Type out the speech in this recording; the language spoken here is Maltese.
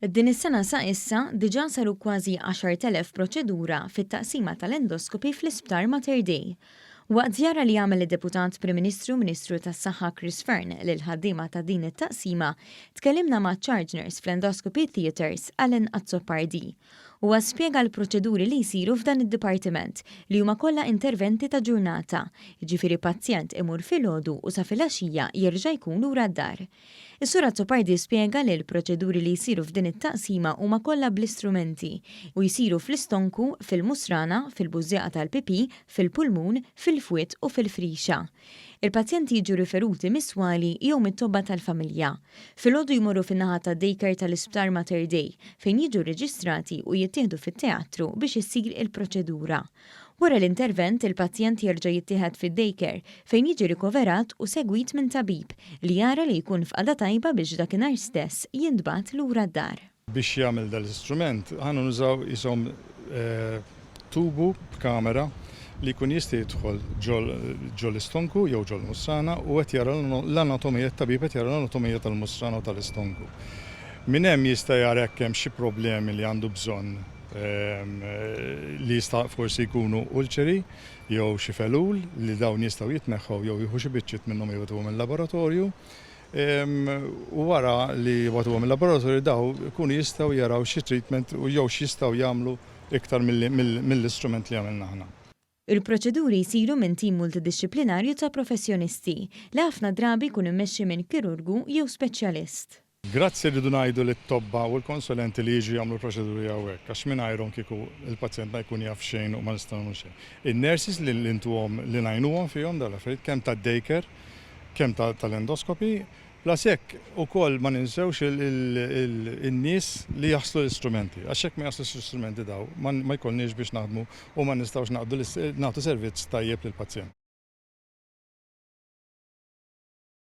Din is-sena sa issa diġà saru kważi 10,000 proċedura fit-taqsima tal-endoskopi fl-Isptar Mater Dei. Waqt żjara li għamel id-Deputat Prim Ministru Ministru tas-Saħħa Chris Fern lil ħaddiema ta' din it-taqsima, tkellimna ma' charge nurse fl-Endoscopy Theatres Allen Azzopardi. Huwa spjega l-proċeduri li jsiru f'dan id-dipartiment li huma kollha interventi ta' ġurnata, jiġifieri pazjent imur filgħodu u sa filgħaxija jerġa' jkun lura d-dar. Is-Sur Azzopardi spjega li l-proċeduri li jsiru f'din it-taqsima huma kollha bl-istrumenti u jsiru fl-istonku, fil-musrana, fil-bużjaq tal-pipi, fil-pulmun, fil-fwiet u fil-frixa. Il-pazjenti jiġu riferuti miswali jew mit-tobba tal-familja. Filgħodu jmorru fin-naħa tad-daycare tal-Isptar Mater Dei fejn jiġu reġistrati u jittieħdu fit-teatru biex issir il-proċedura. Wara l-intervent, il-pazjent jerġa' jittieħed fid-daycare fejn jiġi rikoverat u segwit minn tabib li jara li jkun f'qada tajba biex dakinhar stess jintbagħat lura d-dar. Biex jagħmel dal-istrument ħana nużaw ishom tubu b'kamera li jkun jista' jidħol ġol l-istonku jew ġol musrana u qed jara l-anatomija tabib qed jara l-anatomija tal-musrana u tal-istonku. Min hemm jista' jara jekk hemm xi problemi li għandu bżonn li jista' forsi jkunu ulċeri jew xi felul li dawn jistgħu jitneħħu jew jieħu xi biċċiet minnhom jibgħatuhom mill-laboratorju. U wara li jibgħatuhom mill-laboratorju daw ikunu jistgħu jaraw xi treatment u jew x'jistgħu jagħmlu iktar mill-istrument li għamilna aħna. Il-proċeduri jsiru minn tim multidixxiplinarju ta' professjonisti li ħafna drabi jkun immexxi minn kirurgu jew speċjalist. Grazzi rridu ngħidu lit-tobba u l-konsulenti li jiġu jagħmlu l-proċeduri hawnhekk għax mingħajrhom kieku il-pazjent ma jkun jaf xejn u ma nistgħu nagħmlu xejn. In-nurses li ntuhom li ngħinuhom fihom dal-affarijiet kemm tad-daycare, kemm tal-endoskopi, blas hekk ukoll ma ninsewx in-nies li jaħslu l-istrumenti. Għax hekk ma jaħslux l-istrumenti daw ma jkollniex biex naħdmu u ma nistgħux nagħtu servizz tajjeb lill-pazjent.